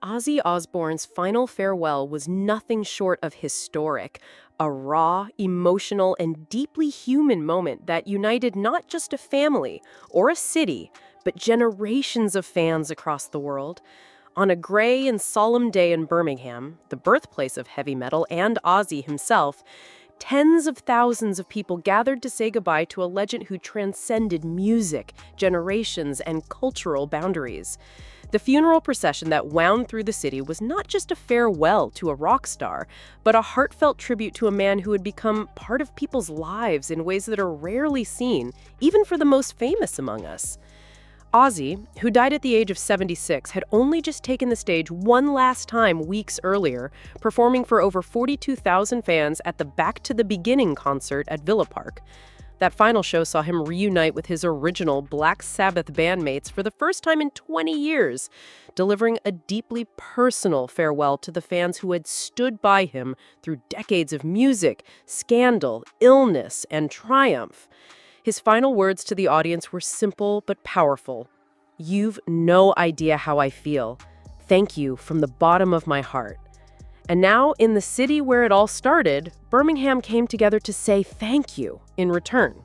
Ozzy Osbourne's final farewell was nothing short of historic, a raw, emotional, and deeply human moment that united not just a family or a city, but generations of fans across the world. On a gray and solemn day in Birmingham, the birthplace of heavy metal and Ozzy himself, tens of thousands of people gathered to say goodbye to a legend who transcended music, generations, and cultural boundaries. The funeral procession that wound through the city was not just a farewell to a rock star, but a heartfelt tribute to a man who had become part of people's lives in ways that are rarely seen, even for the most famous among us. Ozzy, who died at the age of 76, had only just taken the stage one last time weeks earlier, performing for over 42,000 fans at the Back to the Beginning concert at Villa Park. That final show saw him reunite with his original Black Sabbath bandmates for the first time in 20 years, delivering a deeply personal farewell to the fans who had stood by him through decades of music, scandal, illness, and triumph. His final words to the audience were simple but powerful. "You've no idea how I feel. Thank you from the bottom of my heart." And now, in the city where it all started, Birmingham came together to say thank you in return.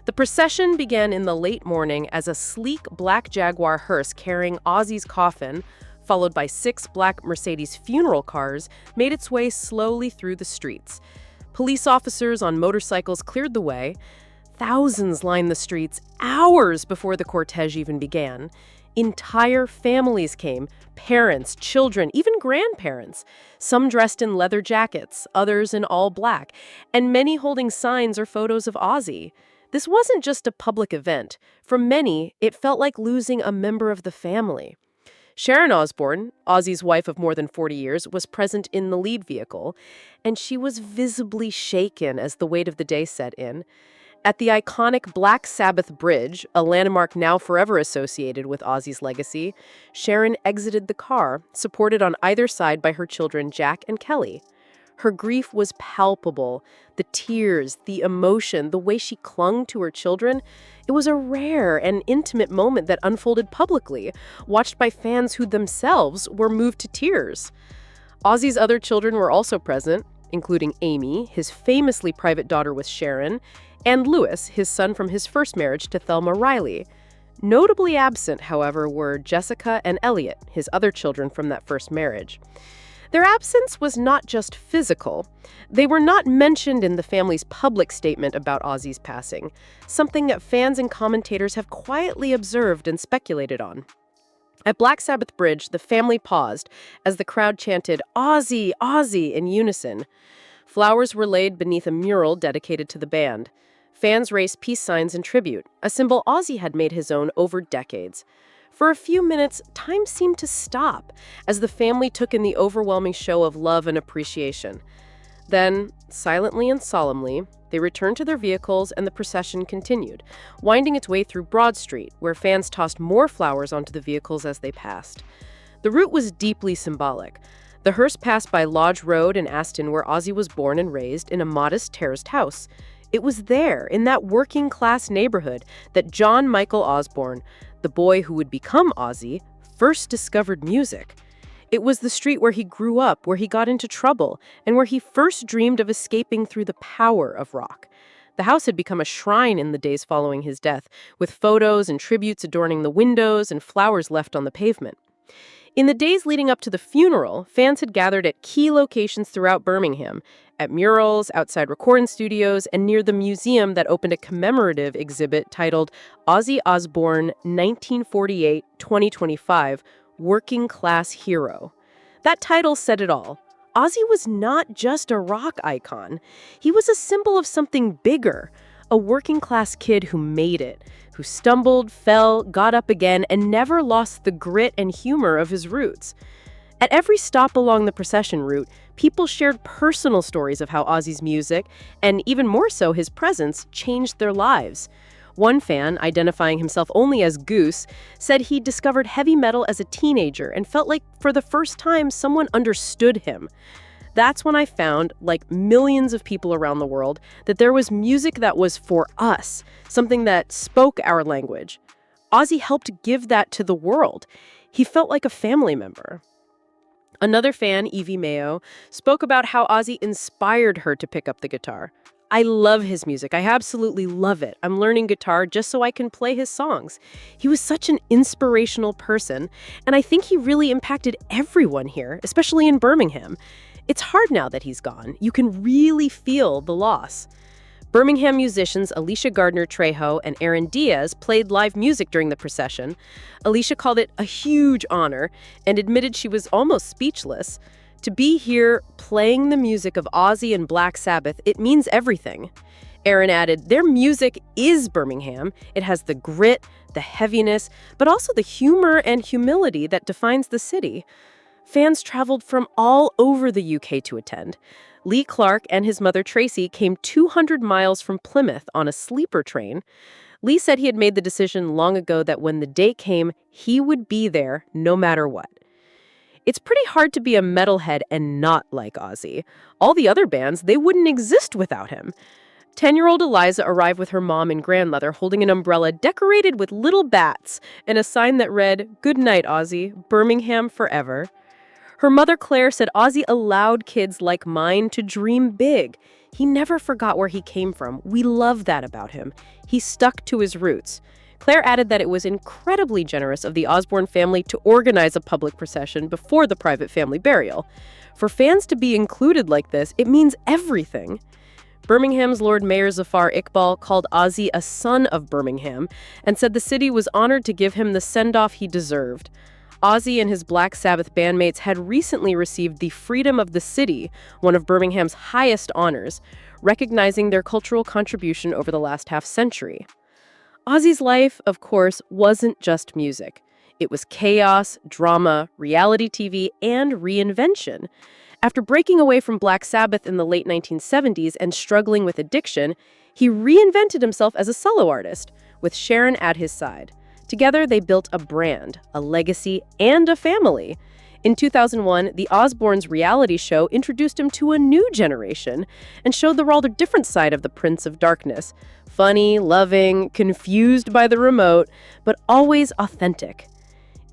The procession began in the late morning as a sleek black Jaguar hearse carrying Ozzy's coffin, followed by 6 black Mercedes funeral cars, made its way slowly through the streets. Police officers on motorcycles cleared the way. Thousands lined the streets hours before the cortege even began. Entire families came, parents, children, even grandparents, some dressed in leather jackets, others in all black, and many holding signs or photos of Ozzy. This wasn't just a public event. For many, it felt like losing a member of the family. Sharon Osbourne, Ozzy's wife of more than 40 years, was present in the lead vehicle, and she was visibly shaken as the weight of the day set in. At the iconic Black Sabbath Bridge, a landmark now forever associated with Ozzy's legacy, Sharon exited the car, supported on either side by her children Jack and Kelly. Her grief was palpable. The tears, the emotion, the way she clung to her children. It was a rare and intimate moment that unfolded publicly, watched by fans who themselves were moved to tears. Ozzy's other children were also present, including Aimee, his famously private daughter with Sharon, and Louis, his son from his first marriage to Thelma Riley. Notably absent, however, were Jessica and Elliot, his other children from that first marriage. Their absence was not just physical. They were not mentioned in the family's public statement about Ozzy's passing, something that fans and commentators have quietly observed and speculated on. At Black Sabbath Bridge, the family paused as the crowd chanted, "Ozzy, Ozzy," in unison. Flowers were laid beneath a mural dedicated to the band. Fans raised peace signs in tribute, a symbol Ozzy had made his own over decades. For a few minutes, time seemed to stop as the family took in the overwhelming show of love and appreciation. Then, silently and solemnly, they returned to their vehicles and the procession continued, winding its way through Broad Street, where fans tossed more flowers onto the vehicles as they passed. The route was deeply symbolic. The hearse passed by Lodge Road in Aston, where Ozzy was born and raised, in a modest terraced house. It was there, in that working-class neighborhood, that John Michael Osbourne, the boy who would become Ozzy, first discovered music. It was the street where he grew up, where he got into trouble, and where he first dreamed of escaping through the power of rock. The house had become a shrine in the days following his death, with photos and tributes adorning the windows and flowers left on the pavement. In the days leading up to the funeral, fans had gathered at key locations throughout Birmingham, at murals, outside recording studios, and near the museum that opened a commemorative exhibit titled Ozzy Osbourne 1948-2025 Working Class Hero. That title said it all. Ozzy was not just a rock icon. He was a symbol of something bigger, a working-class kid who made it, who stumbled, fell, got up again, and never lost the grit and humor of his roots. At every stop along the procession route, people shared personal stories of how Ozzy's music, and even more so his presence, changed their lives. One fan, identifying himself only as Goose, said he discovered heavy metal as a teenager and felt like for the first time someone understood him. That's when I found, like millions of people around the world, that there was music that was for us, something that spoke our language. Ozzy helped give that to the world. He felt like a family member. Another fan, Evie Mayo, spoke about how Ozzy inspired her to pick up the guitar. I love his music. I absolutely love it. I'm learning guitar just so I can play his songs. He was such an inspirational person, and I think he really impacted everyone here, especially in Birmingham. It's hard now that he's gone. You can really feel the loss. Birmingham musicians Alicia Gardner-Trejo and Aaron Diaz played live music during the procession. Alicia called it a huge honor and admitted she was almost speechless. To be here playing the music of Ozzy and Black Sabbath, it means everything. Aaron added, their music is Birmingham. It has the grit, the heaviness, but also the humor and humility that defines the city. Fans traveled from all over the UK to attend. Lee Clark and his mother Tracy came 200 miles from Plymouth on a sleeper train. Lee said he had made the decision long ago that when the day came, he would be there no matter what. It's pretty hard to be a metalhead and not like Ozzy. All the other bands, they wouldn't exist without him. 10-year-old Eliza arrived with her mom and grandmother holding an umbrella decorated with little bats and a sign that read, "Good night, Ozzy, Birmingham forever." Her mother, Claire, said Ozzy allowed kids like mine to dream big. He never forgot where he came from. We love that about him. He stuck to his roots. Claire added that it was incredibly generous of the Osbourne family to organize a public procession before the private family burial. For fans to be included like this, it means everything. Birmingham's Lord Mayor Zafar Iqbal called Ozzy a son of Birmingham and said the city was honored to give him the send-off he deserved. Ozzy and his Black Sabbath bandmates had recently received the Freedom of the City, one of Birmingham's highest honors, recognizing their cultural contribution over the last half-century. Ozzy's life, of course, wasn't just music. It was chaos, drama, reality TV, and reinvention. After breaking away from Black Sabbath in the late 1970s and struggling with addiction, he reinvented himself as a solo artist, with Sharon at his side. Together, they built a brand, a legacy, and a family. In 2001, the Osbournes reality show introduced him to a new generation and showed the rather different side of the Prince of Darkness. Funny, loving, confused by the remote, but always authentic.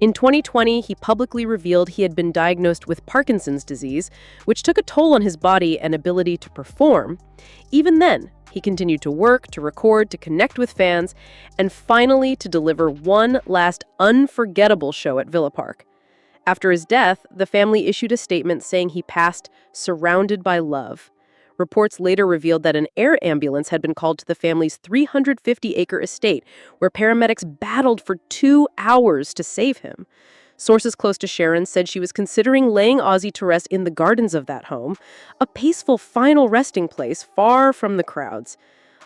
In 2020, he publicly revealed he had been diagnosed with Parkinson's disease, which took a toll on his body and ability to perform. Even then, he continued to work, to record, to connect with fans, and finally to deliver one last unforgettable show at Villa Park. After his death, the family issued a statement saying he passed surrounded by love. Reports later revealed that an air ambulance had been called to the family's 350-acre estate, where paramedics battled for 2 hours to save him. Sources close to Sharon said she was considering laying Ozzy to rest in the gardens of that home, a peaceful final resting place far from the crowds.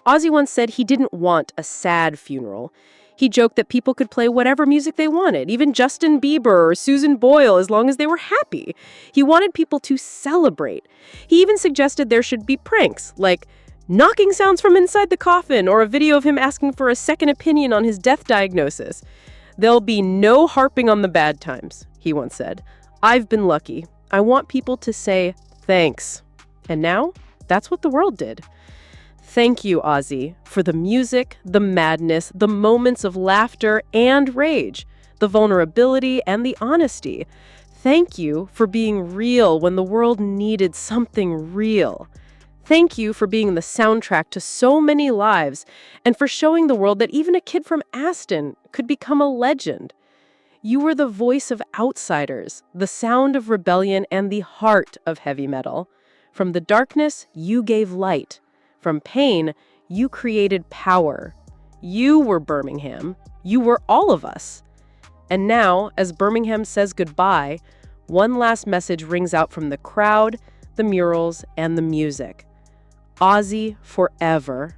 Ozzy once said he didn't want a sad funeral. He joked that people could play whatever music they wanted, even Justin Bieber or Susan Boyle, as long as they were happy. He wanted people to celebrate. He even suggested there should be pranks, like knocking sounds from inside the coffin or a video of him asking for a second opinion on his death diagnosis. "There'll be no harping on the bad times," he once said. "I've been lucky. I want people to say thanks." And now, that's what the world did. Thank you, Ozzy, for the music, the madness, the moments of laughter and rage, the vulnerability and the honesty. Thank you for being real when the world needed something real. Thank you for being the soundtrack to so many lives and for showing the world that even a kid from Aston could become a legend. You were the voice of outsiders, the sound of rebellion, and the heart of heavy metal. From the darkness, you gave light. From pain, you created power. You were Birmingham. You were all of us. And now, as Birmingham says goodbye, one last message rings out from the crowd, the murals, and the music. Ozzy forever.